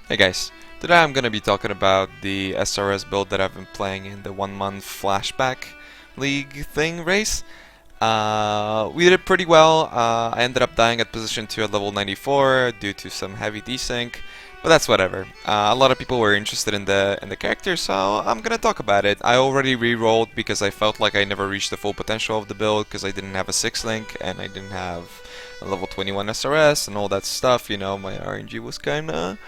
Hey guys, today I'm gonna be talking about the SRS build that I've been playing in the 1 month flashback league thing race. We did pretty well. I ended up dying at position 2 at level 94 due to some heavy desync, but that's whatever. A lot of people were interested in the character, so I'm gonna talk about it. I already re-rolled because I felt like I never reached the full potential of the build because I didn't have a 6 link and I didn't have a level 21 SRS and all that stuff. You know, my RNG was kinda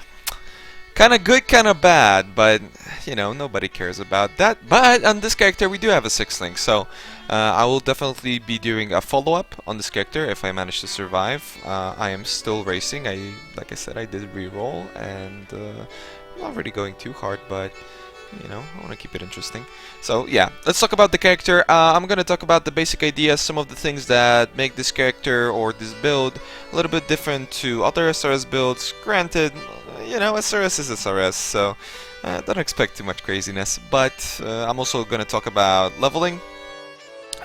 good, kinda bad, but you know, nobody cares about that. But on this character we do have a 6 link, so I will definitely be doing a follow-up on this character if I manage to survive. I am still racing. Like I said, I did re-roll, and I'm not really going too hard, but you know, I want to keep it interesting. So yeah, let's talk about the character. I'm gonna talk about the basic ideas, some of the things that make this character or this build a little bit different to other SRS builds. Granted, you know, SRS is SRS, so don't expect too much craziness. But I'm also gonna talk about leveling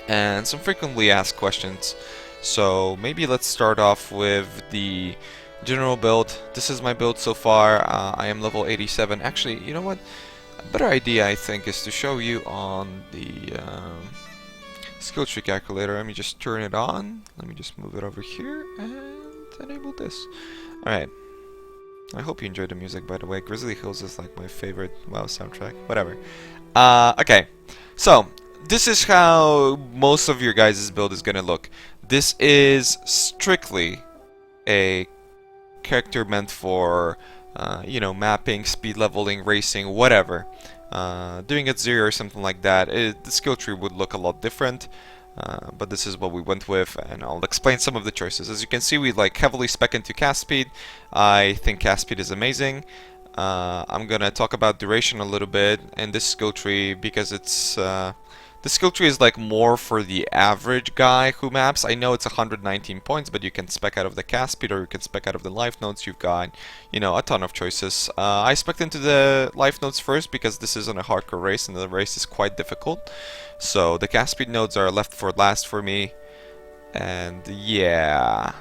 and some frequently asked questions. So maybe let's start off with the general build. This is my build so far. I am level 87. Actually, you know what? A better idea, I think, is to show you on the skill tree calculator. Let me just turn it on. Let me just move it over here and enable this. Alright. I hope you enjoyed the music, by the way. Grizzly Hills is like my favorite WoW soundtrack. Whatever. Okay. So, this is how most of your guys' build is gonna look. This is strictly a character meant for you know, mapping, speed leveling, racing, whatever. Doing it 0 or something like that, the skill tree would look a lot different. But this is what we went with, and I'll explain some of the choices. As you can see, we like heavily spec into cast speed. I think cast speed is amazing. I'm gonna talk about duration a little bit in this skill tree because it's the skill tree is like more for the average guy who maps. I know it's 119 points, but you can spec out of the cast speed or you can spec out of the life notes. You've got, you know, a ton of choices. I spec'd into the life notes first because this isn't a hardcore race and the race is quite difficult. So the cast speed nodes are left for last for me. And yeah.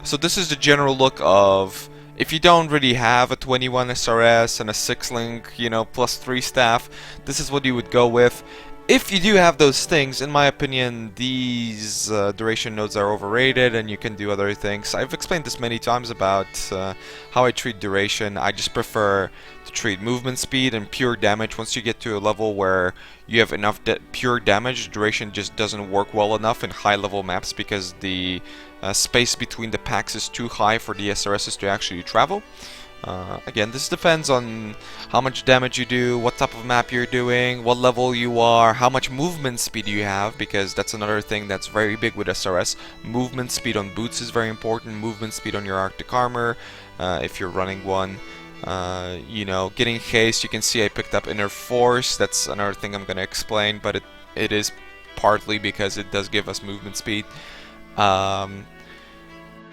So this is the general look of, if you don't really have a 21 SRS and a 6 link, you know, plus 3 staff, this is what you would go with. If you do have those things, in my opinion, these duration nodes are overrated and you can do other things. I've explained this many times about how I treat duration. I just prefer to treat movement speed and pure damage. Once you get to a level where you have enough pure damage, duration just doesn't work well enough in high level maps because the space between the packs is too high for the SRSs to actually travel. Again, this depends on how much damage you do, what type of map you're doing, what level you are, how much movement speed you have, because that's another thing that's very big with SRS. Movement speed on boots is very important, movement speed on your Arctic armor, if you're running one. You know, getting haste, you can see I picked up inner force, that's another thing I'm going to explain, but it is partly because it does give us movement speed.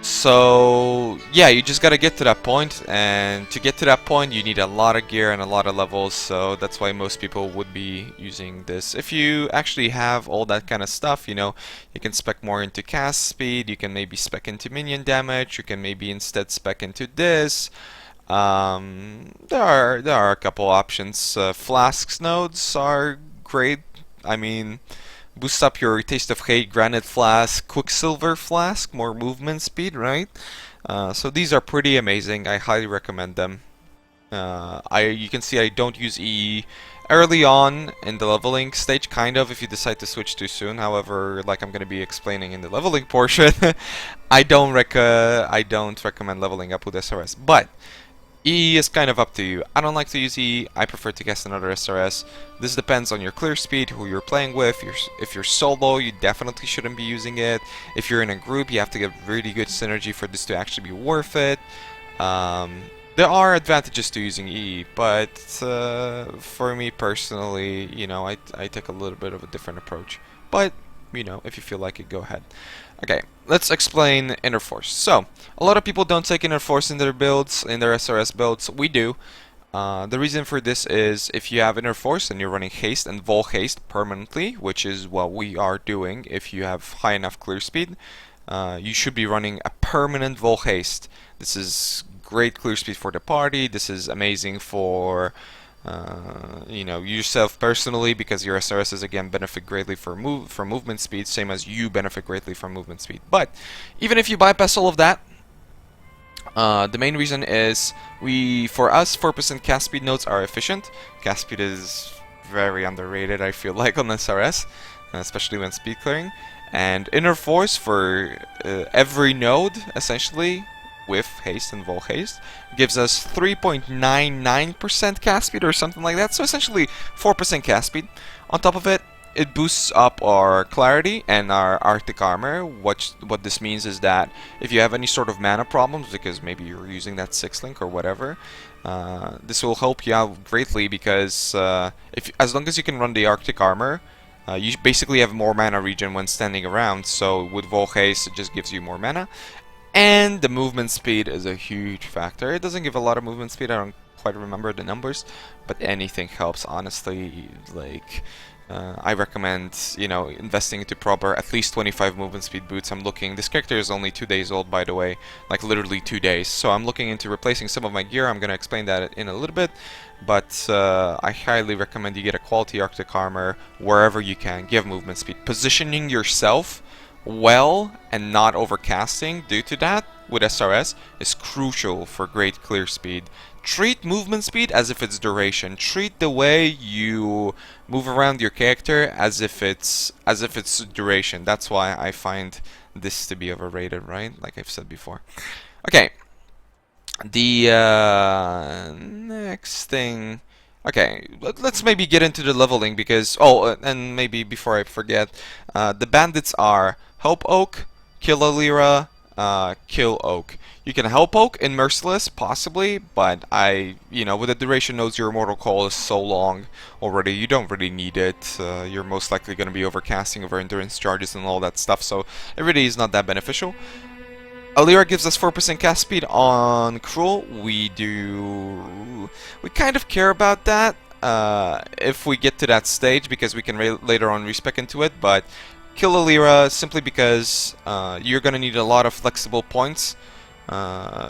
So yeah, you just gotta get to that point, and to get to that point you need a lot of gear and a lot of levels, so that's why most people would be using this. If you actually have all that kind of stuff, you know, you can spec more into cast speed, you can maybe spec into minion damage, you can maybe instead spec into this. There are a couple options. Flasks nodes are great. I mean, boost up your Taste of Hate, Granite Flask, Quicksilver Flask, more movement speed, right? So these are pretty amazing. I highly recommend them. You can see I don't use E early on in the leveling stage, kind of, if you decide to switch too soon. However, like I'm going to be explaining in the leveling portion, I don't recommend leveling up with SRS. But E is kind of up to you. I don't like to use E, I prefer to cast another SRS. This depends on your clear speed, who you're playing with. If you're solo, you definitely shouldn't be using it. If you're in a group, you have to get really good synergy for this to actually be worth it. There are advantages to using E, but for me personally, you know, I take a little bit of a different approach. But, you know, if you feel like it, go ahead. Okay, let's explain Inner Force. So, a lot of people don't take Inner Force in their builds, in their SRS builds. We do. The reason for this is if you have Inner Force and you're running Haste and Vol Haste permanently, which is what we are doing if you have high enough clear speed, you should be running a permanent Vol Haste. This is great clear speed for the party. This is amazing for you know, yourself personally, because your SRSs again benefit greatly from movement speed, same as you benefit greatly from movement speed. But even if you bypass all of that, the main reason is for us, 4% cast speed nodes are efficient. Cast speed is very underrated, I feel like, on SRS, especially when speed clearing. And inner force for every node, essentially, with haste and vol haste, gives us 3.99% cast speed or something like that. So essentially 4% cast speed. On top of it, it boosts up our clarity and our Arctic armor. What this means is that if you have any sort of mana problems, because maybe you're using that 6-link or whatever, this will help you out greatly, because as long as you can run the Arctic armor, you basically have more mana regen when standing around. So with vol haste, it just gives you more mana. And the movement speed is a huge factor. It doesn't give a lot of movement speed, I don't quite remember the numbers, but anything helps, honestly. Like, I recommend, you know, investing into proper at least 25 movement speed boots. I'm looking, this character is only 2 days old, by the way, like literally 2 days, so I'm looking into replacing some of my gear. I'm gonna explain that in a little bit, but I highly recommend you get a quality Arctic armor wherever you can. Give movement speed. Positioning yourself well and not overcasting due to that with SRS is crucial for great clear speed. Treat movement speed as if it's duration. Treat the way you move around your character as if it's duration. That's why I find this to be overrated, right? Like I've said before. Okay. The next thing. Okay, let's maybe get into the leveling, because and maybe before I forget, the bandits are Help Oak, Kill a Lyra, Kill Oak. You can Help Oak in Merciless, possibly, but you know, with the duration nodes, your Immortal Call is so long already, you don't really need it. You're most likely going to be overcasting over endurance charges and all that stuff, so it really is not that beneficial. Alira gives us 4% cast speed on Cruel. We kind of care about that if we get to that stage, because we can later on respec into it, but Kill Alira simply because you're gonna need a lot of flexible points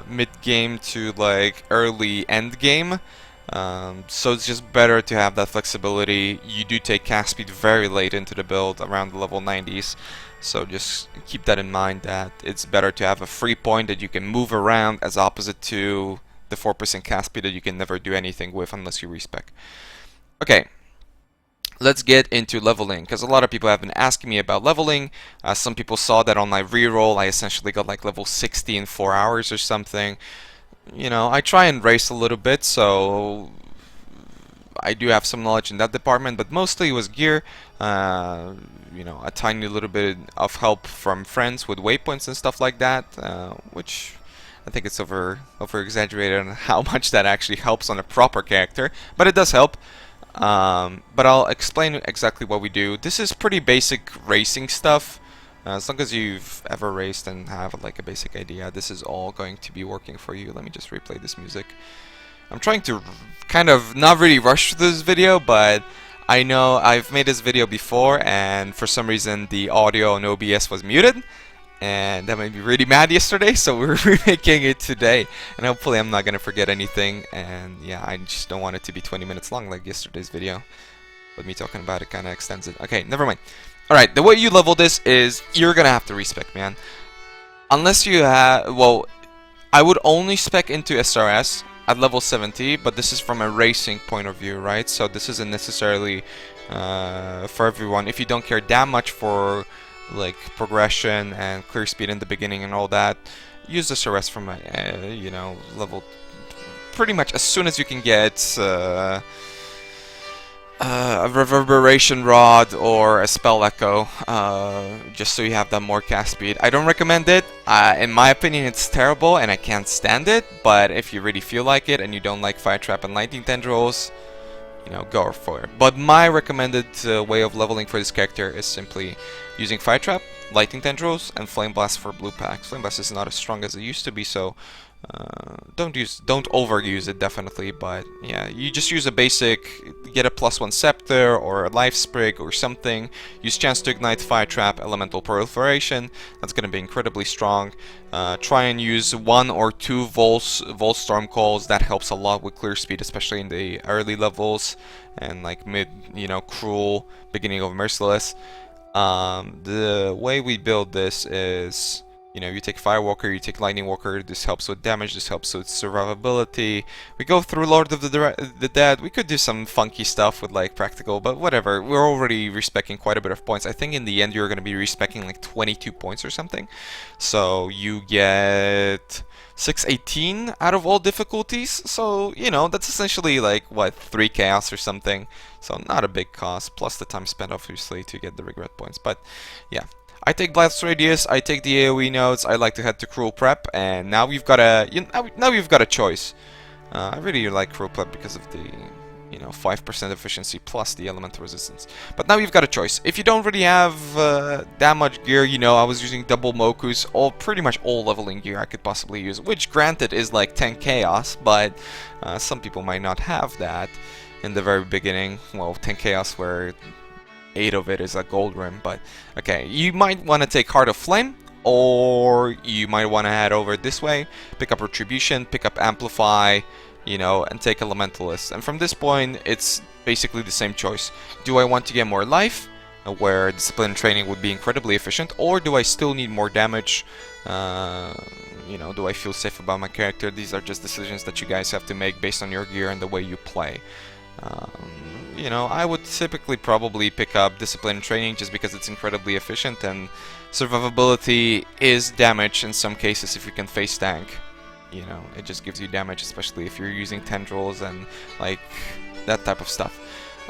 mid-game to like early end game. So it's just better to have that flexibility. You do take cast speed very late into the build, around the level 90s. So just keep that in mind, that it's better to have a free point that you can move around, as opposite to the 4% cast speed that you can never do anything with unless you respec. Okay, let's get into leveling, because a lot of people have been asking me about leveling. Some people saw that on my reroll I essentially got like level 60 in 4 hours or something. You know, I try and race a little bit, so I do have some knowledge in that department, but mostly it was gear, you know, a tiny little bit of help from friends with waypoints and stuff like that, which I think it's over exaggerated on how much that actually helps on a proper character, but it does help. But I'll explain exactly what we do. This is pretty basic racing stuff. As long as you've ever raced and have like a basic idea, this is all going to be working for you. Let me just replay this music. I'm trying to kind of not really rush through this video, but I know I've made this video before and for some reason the audio on OBS was muted, and that made me really mad yesterday, so we're remaking it today, and hopefully I'm not gonna forget anything. And yeah, I just don't want it to be 20 minutes long like yesterday's video, but me talking about it kind of extends it. Okay, never mind. Alright, the way you level this is you're gonna have to respec, man. Unless you have, well, I would only spec into SRS at level 70, but this is from a racing point of view, right? So this isn't necessarily for everyone. If you don't care that much for like progression and clear speed in the beginning and all that, use SRS from a you know, level pretty much as soon as you can get a reverberation rod or a spell echo, just so you have that more cast speed. I don't recommend it. In my opinion, it's terrible and I can't stand it, but if you really feel like it and you don't like Fire Trap and Lightning Tendrils, you know, go for it. But my recommended way of leveling for this character is simply using Fire Trap, Lightning Tendrils, and Flame Blast for blue packs. Flame Blast is not as strong as it used to be, so Don't overuse it definitely, but yeah, you just use a basic, get a +1 scepter or a life sprig or something. Use chance to ignite fire trap, elemental proliferation. That's gonna be incredibly strong. Try and use 1 or 2 Volt Storm calls. That helps a lot with clear speed, especially in the early levels and like mid, cruel, beginning of merciless. The way we build this is, you take Firewalker, you take Lightning Walker, this helps with damage, this helps with survivability. We go through Lord of the Dead, we could do some funky stuff with like practical, but whatever. We're already respecing quite a bit of points. I think in the end you're going to be respecing like 22 points or something. So you get 618 out of all difficulties, so, that's essentially like, what, 3 chaos or something. So not a big cost, plus the time spent obviously to get the regret points, but yeah. I take Blast Radius, I take the AoE nodes, I like to head to Cruel Prep, and now we've got a now we've got a choice. I really like Cruel Prep because of the 5% efficiency plus the elemental resistance. But now you've got a choice. If you don't really have that much gear, I was using double Mokus, pretty much all leveling gear I could possibly use, which granted is like 10 chaos, but some people might not have that in the very beginning. Well, 10 chaos where 8 of it is a gold rim, but okay, you might want to take Heart of Flame, or you might want to head over this way, pick up Retribution, pick up Amplify, and take Elementalist. And from this point, it's basically the same choice. Do I want to get more life, where Discipline Training would be incredibly efficient, or do I still need more damage? Do I feel safe about my character? These are just decisions that you guys have to make based on your gear and the way you play. I would typically probably pick up Discipline Training just because it's incredibly efficient, and survivability is damage in some cases if you can face tank. It just gives you damage, especially if you're using tendrils and like that type of stuff.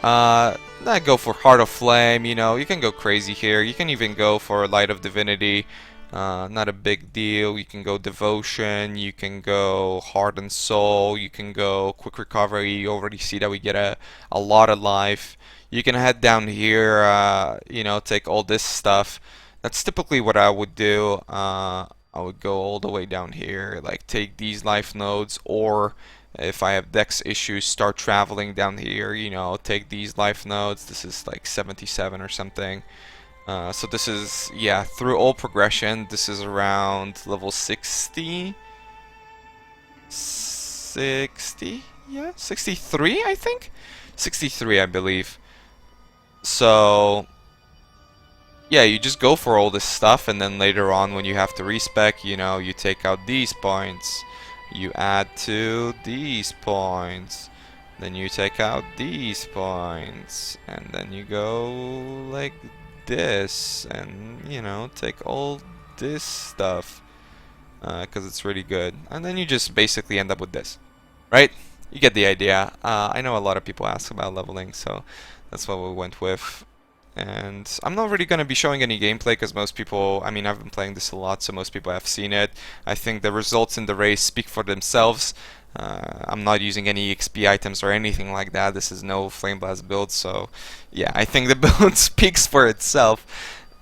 I go for Heart of Flame, you can go crazy here. You can even go for Light of Divinity. Not a big deal. You can go Devotion, you can go Heart and Soul, you can go Quick Recovery. You already see that we get a lot of life. You can head down here, take all this stuff. That's typically what I would do. I would go all the way down here, like take these life nodes, or if I have dex issues, start traveling down here, take these life nodes. This is like 77 or something. So this is, yeah, through all progression, this is around level 60? 60? Yeah, 63, I think? 63, I believe. So, yeah, you just go for all this stuff, and then later on when you have to respec, you take out these points, you add to these points, then you take out these points, and then you go like this, and take all this stuff because it's really good, and then you just basically end up with this, right? You get the idea. I know a lot of people ask about leveling, so that's what we went with. And I'm not really going to be showing any gameplay because most people, I've been playing this a lot, so most people have seen it. I think the results in the race speak for themselves. I'm not using any XP items or anything like that. This is no Flame Blast build, so yeah, I think the build speaks for itself.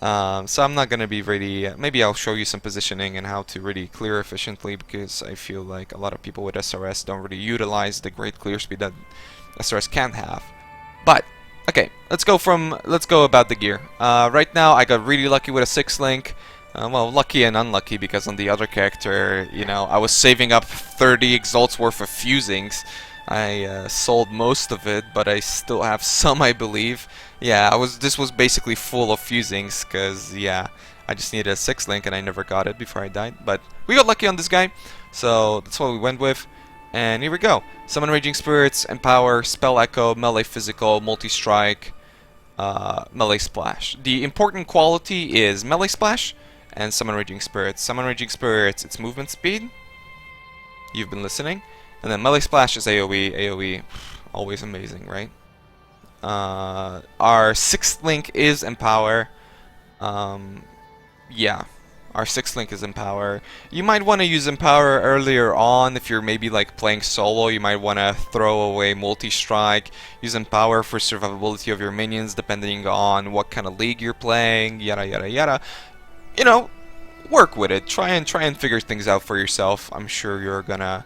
So I'm not going to be really, maybe I'll show you some positioning and how to really clear efficiently, because I feel like a lot of people with SRS don't really utilize the great clear speed that SRS can have. But okay, let's go about the gear. Right now I got really lucky with a 6-link. Well, lucky and unlucky, because on the other character, I was saving up 30 exalts worth of fusings. I sold most of it, but I still have some, I believe. Yeah, this was basically full of fusings, because, yeah, I just needed a 6-link and I never got it before I died. But we got lucky on this guy, so that's what we went with. And here we go. Summon Raging Spirits, Empower, Spell Echo, Melee Physical, Multi-Strike, Melee Splash. The important quality is Melee Splash and Summon Raging Spirits. Summon Raging Spirits, it's movement speed. You've been listening. And then Melee Splash is AoE. AoE, always amazing, right? Our 6th link is Empower. Yeah, our 6th link is Empower. You might want to use Empower earlier on if you're maybe like playing solo. You might want to throw away Multi-Strike. Use Empower for survivability of your minions depending on what kind of league you're playing, yada yada yada. work with it. Try and figure things out for yourself. I'm sure you're gonna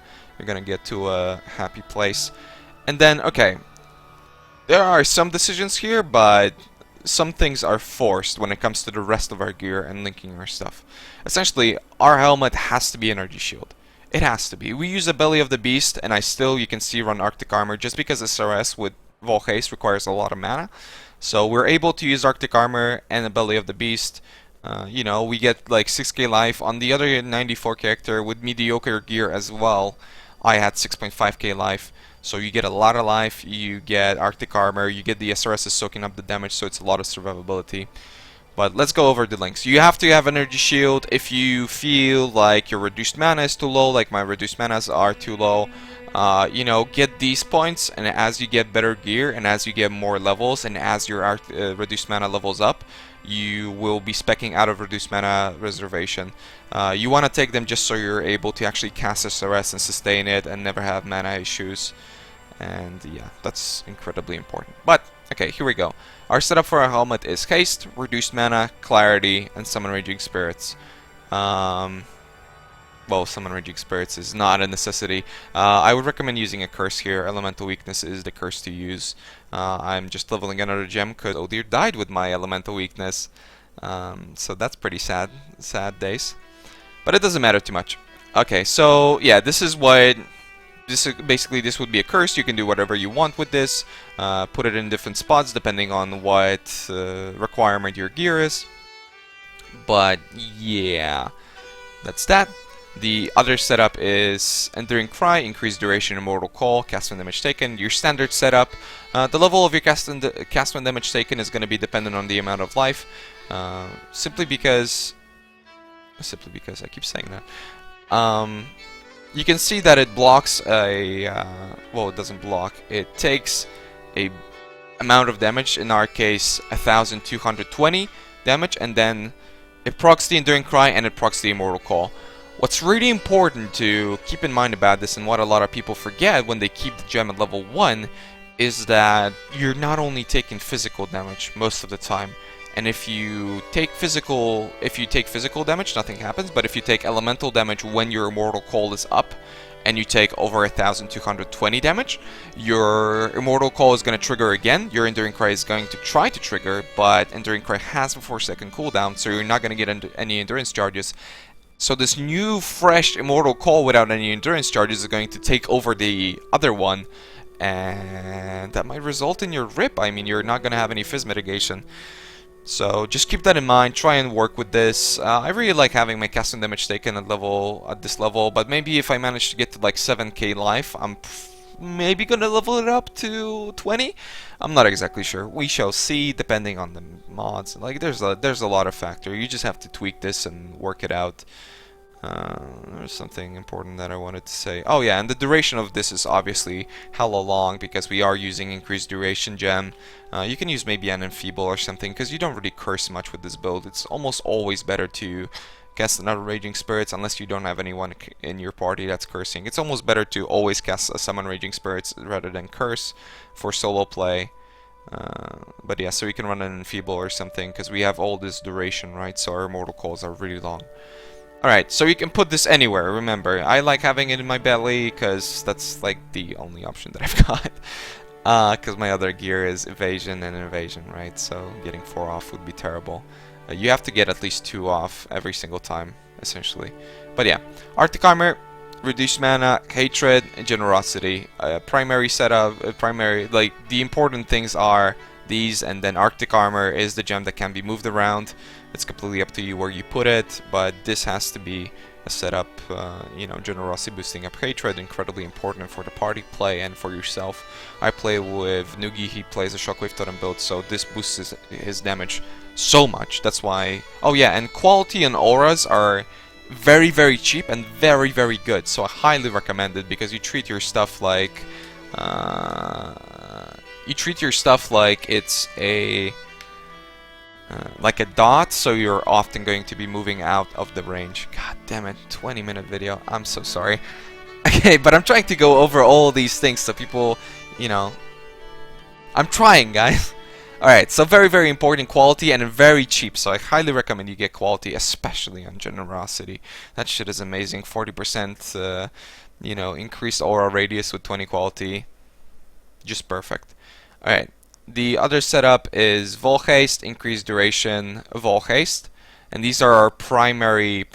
get to a happy place. And then, okay, there are some decisions here, but some things are forced when it comes to the rest of our gear and linking our stuff. Essentially, our helmet has to be energy shield. It has to be. We use the Belly of the Beast, and I still, you can see, run Arctic Armor just because SRS with Volhaste requires a lot of mana. So we're able to use Arctic Armor and the Belly of the Beast. You know, we get like 6k life. On the other 94 character with mediocre gear as well, I had 6.5k life. So you get a lot of life, you get Arctic Armor, you get the SRS is soaking up the damage, so it's a lot of survivability. But let's go over the links. You have to have Energy Shield if you feel like your reduced mana is too low, like my reduced manas are too low. You know, get these points, and as you get better gear, and as you get more levels, and as your reduced mana levels up, you will be speccing out of reduced mana reservation. You want to take them just so you're able to actually cast SRS and sustain it and never have mana issues. And yeah, that's incredibly important. But okay, here we go. Our setup for our helmet is haste, reduced mana, clarity, and summon raging spirits. Well, summon raging spirits is not a necessity. I would recommend using a curse here. Elemental weakness is the curse to use. I'm just leveling another gem because oh dear died with my elemental weakness. So that's pretty sad days. But it doesn't matter too much. Okay, so yeah, this is what. Basically, this would be a curse. You can do whatever you want with this. Put it in different spots depending on what requirement your gear is. But yeah, that's that. The other setup is Enduring Cry, increased duration, Immortal Call, cast when damage taken. Your standard setup. The level of your cast when damage taken is going to be dependent on the amount of life. Simply because I keep saying that. You can see that it blocks a, well, it doesn't block. It takes a amount of damage, in our case 1220 damage, and then it procs the Enduring Cry and it procs the Immortal Call. What's really important to keep in mind about this, and what a lot of people forget when they keep the gem at level 1, is that you're not only taking physical damage most of the time. And if you take physical damage, nothing happens. But if you take elemental damage when your Immortal Call is up, and you take over 1220 damage, your Immortal Call is going to trigger again. Your Enduring Cry is going to try to trigger, but Enduring Cry has a 4-second cooldown, so you're not going to get any endurance charges. So this new, fresh Immortal Call without any endurance charges is going to take over the other one, and that might result in your rip. I mean, you're not going to have any Fizz mitigation. So just keep that in mind, try and work with this. I really like having my casting damage taken at this level, but maybe if I manage to get to like 7k life, I'm maybe gonna level it up to 20? I'm not exactly sure. We shall see, depending on the mods. Like there's a lot of factor. You just have to tweak this and work it out. There's something important that I wanted to say. Oh yeah, and the duration of this is obviously hella long because we are using increased duration gem. You can use maybe an enfeeble or something because you don't really curse much with this build. It's almost always better to cast another Raging Spirits unless you don't have anyone in your party that's cursing. It's almost better to always cast a Summon Raging Spirits rather than curse for solo play. But yeah, so we can run an enfeeble or something because we have all this duration, right? So our Immortal Calls are really long. Alright, so you can put this anywhere, remember. I like having it in my belly because that's like the only option that I've got. Because my other gear is evasion and invasion, right? So getting 4 off would be terrible. You have to get at least 2 off every single time, essentially. But yeah, Arctic Armor, reduced mana, hatred, and generosity. Primary setup, like the important things are these, and then Arctic Armor is the gem that can be moved around. It's completely up to you where you put it, but this has to be a setup, you know, generosity boosting up hatred, incredibly important for the party play and for yourself. I play with Noogie, he plays a Shockwave Totem build, so this boosts his damage so much. That's why... Oh yeah, and quality and auras are very, very cheap and very, very good, so I highly recommend it because you treat your stuff like... it's a... like a dot, so you're often going to be moving out of the range. God damn it, 20-minute video. I'm so sorry. Okay, but I'm trying to go over all these things so people, you know... I'm trying, guys. Alright, so very, very important quality and very cheap. So I highly recommend you get quality, especially on Generosity. That shit is amazing. 40%, you know, increased aura radius with 20 quality. Just perfect. Alright, the other setup is Vol Haste, increased duration, Vol Haste. And these are our primary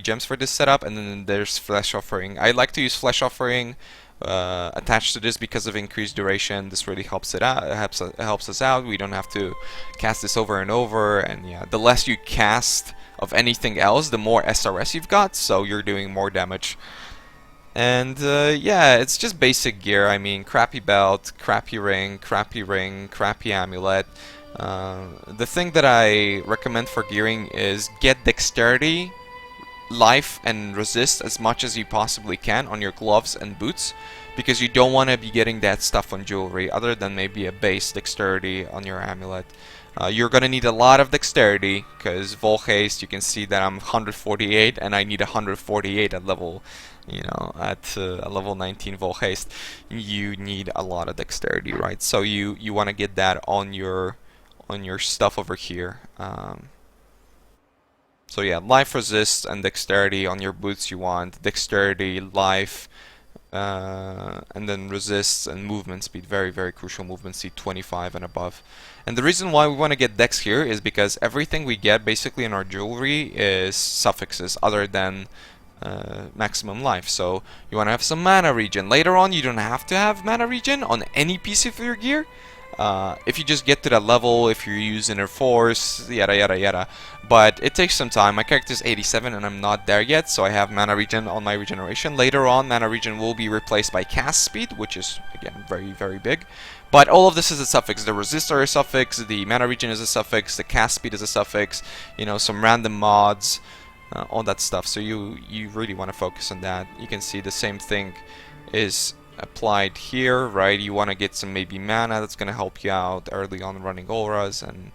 gems for this setup. And then there's Flesh Offering. I like to use Flesh Offering attached to this because of increased duration. This really helps it out. It helps us out. We don't have to cast this over and over. And yeah, the less you cast of anything else, the more SRS you've got. So you're doing more damage. And yeah, it's just basic gear. I mean, crappy belt, crappy ring, crappy amulet. The thing that I recommend for gearing is get dexterity, life, and resist as much as you possibly can on your gloves and boots, because you don't want to be getting that stuff on jewelry other than maybe a base dexterity on your amulet. You're gonna need a lot of dexterity because Vol Haste, you can see that I'm 148 and I need 148 at level, you know, at level 19 Vol Haste. You need a lot of dexterity, right? So you want to get that on your stuff over here. So yeah, life, resist, and dexterity on your boots. You want dexterity, life, and then resists and movement speed. Very, very crucial movement speed, 25 and above. And the reason why we want to get dex here is because everything we get basically in our jewelry is suffixes other than maximum life. So you want to have some mana regen. Later on, you don't have to have mana regen on any piece of your gear. If you just get to that level, if you're using Inner Force, yada yada yada. But it takes some time. My character is 87 and I'm not there yet, so I have mana regen on my regeneration. Later on, mana regen will be replaced by cast speed, which is, again, very, very big. But all of this is a suffix. The resistor is a suffix, the mana regen is a suffix, the cast speed is a suffix, you know, some random mods, all that stuff. So you really want to focus on that. You can see the same thing is applied here, right? You want to get some maybe mana that's gonna help you out early on running auras and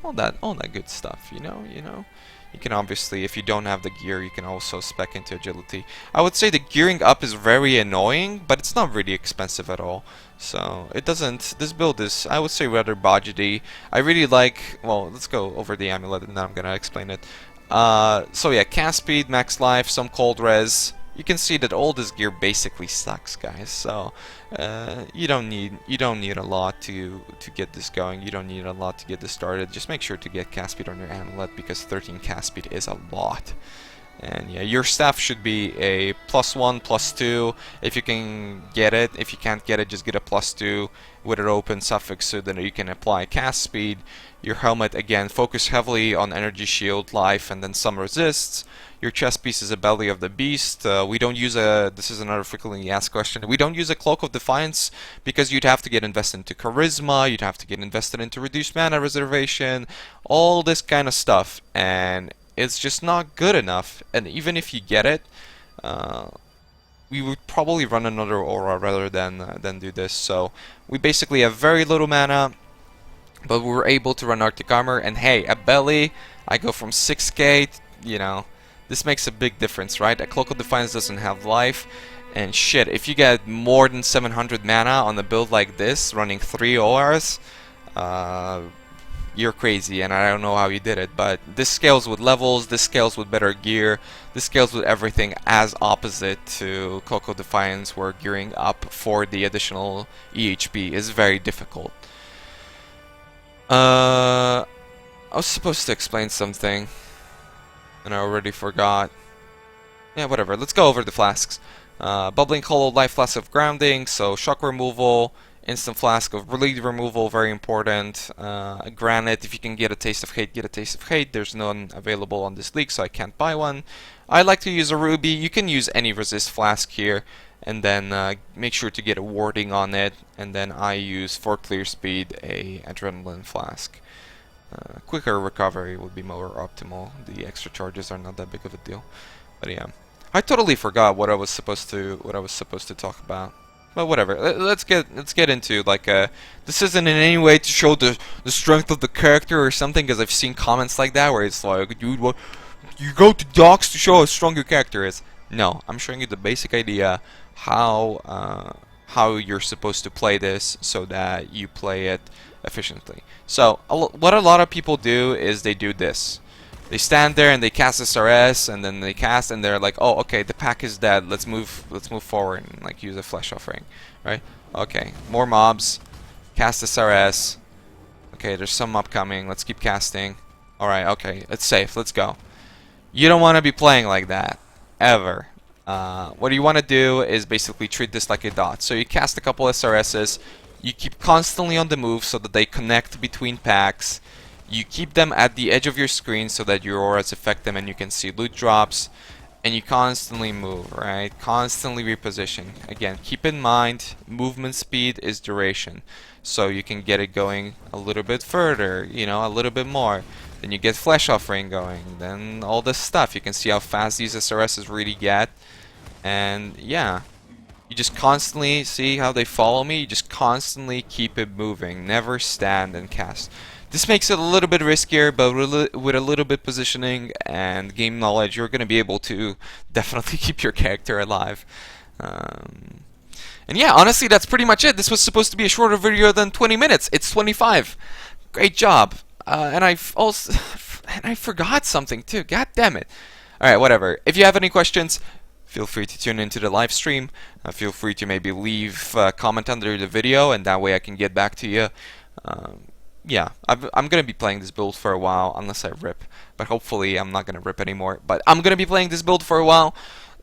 all that good stuff. You know. You can obviously, if you don't have the gear, you can also spec into agility. I would say the gearing up is very annoying, but it's not really expensive at all. So it doesn't. This build is, I would say, rather budgety. I really like. Well, let's go over the amulet and then I'm gonna explain it. So yeah, cast speed, max life, some cold res. You can see that all this gear basically sucks, guys. So you don't need a lot to get this going. You don't need a lot to get this started. Just make sure to get cast speed on your amulet because 13 cast speed is a lot. And yeah, your staff should be a +1, +2 if you can get it. If you can't get it, just get a +2 with an open suffix so that you can apply cast speed. Your helmet, again, focus heavily on energy shield, life, and then some resists. Your chest piece is a belly of the beast. We don't use a, this is another frequently asked question, we don't use a cloak of defiance because you'd have to get invested into charisma, you'd have to get invested into reduced mana reservation, all this kind of stuff, and it's just not good enough. And even if you get it, we would probably run another aura rather than do this. So we basically have very little mana, but we're able to run Arctic Armor, and hey, a belly, I go from 6k, you know, this makes a big difference, right? A Cloak of Defiance doesn't have life, and shit, if you get more than 700 mana on a build like this, running 3 ORs, you're crazy, and I don't know how you did it, but this scales with levels, this scales with better gear, this scales with everything, as opposite to Cloak of Defiance, where gearing up for the additional EHP is very difficult. I was supposed to explain something, and I already forgot. Yeah, whatever. Let's go over the flasks. Bubbling Hollow Life Flask of Grounding, so shock removal, instant flask of bleed removal, very important. Granite, if you can get a taste of hate, get a taste of hate. There's none available on this league, so I can't buy one. I like to use a ruby. You can use any resist flask here, and then make sure to get a warding on it. And then I use, for clear speed, a adrenaline flask. Quicker recovery would be more optimal. The extra charges are not that big of a deal. But yeah, I totally forgot what I was supposed to talk about. But whatever. Let's get into, like, this isn't in any way to show the strength of the character or something, because I've seen comments like that where it's like, dude, what, you go to docs to show how strong your character is. No, I'm showing you the basic idea how you're supposed to play this so that you play it efficiently. So what a lot of people do is they do this. They stand there and they cast SRS, and then they cast, and they're like, oh, okay, the pack is dead. Let's move forward and like use a flesh offering, right? Okay, more mobs. Cast SRS. Okay, there's some upcoming. Let's keep casting. All right, okay, it's safe. Let's go. You don't want to be playing like that ever. What you want to do is basically treat this like a dot. So you cast a couple SRSs. You keep constantly on the move so that they connect between packs. You keep them at the edge of your screen so that your auras affect them and you can see loot drops. And you constantly move, right? Constantly reposition. Again, keep in mind, movement speed is duration. So you can get it going a little bit further, you know, a little bit more. Then you get Flesh Offering going. Then all this stuff. You can see how fast these SRSs really get. And yeah. You just constantly see how they follow me. You just constantly keep it moving. Never stand and cast. This makes it a little bit riskier, but with a little bit positioning and game knowledge, you're going to be able to definitely keep your character alive. And yeah, honestly, that's pretty much it. This was supposed to be a shorter video than 20 minutes. It's 25. Great job. And I forgot something too. God damn it. All right, whatever. If you have any questions, feel free to tune into the live stream. Feel free to maybe leave a comment under the video, and that way I can get back to you. Yeah, I'm going to be playing this build for a while, unless I rip. But hopefully I'm not going to rip anymore. But I'm going to be playing this build for a while.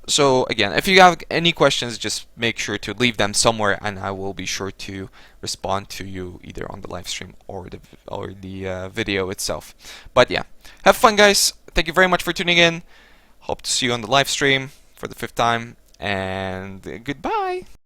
So again, if you have any questions, just make sure to leave them somewhere, and I will be sure to respond to you either on the live stream or the video itself. But yeah, have fun, guys. Thank you very much for tuning in. Hope to see you on the live stream for the 5th time, and goodbye.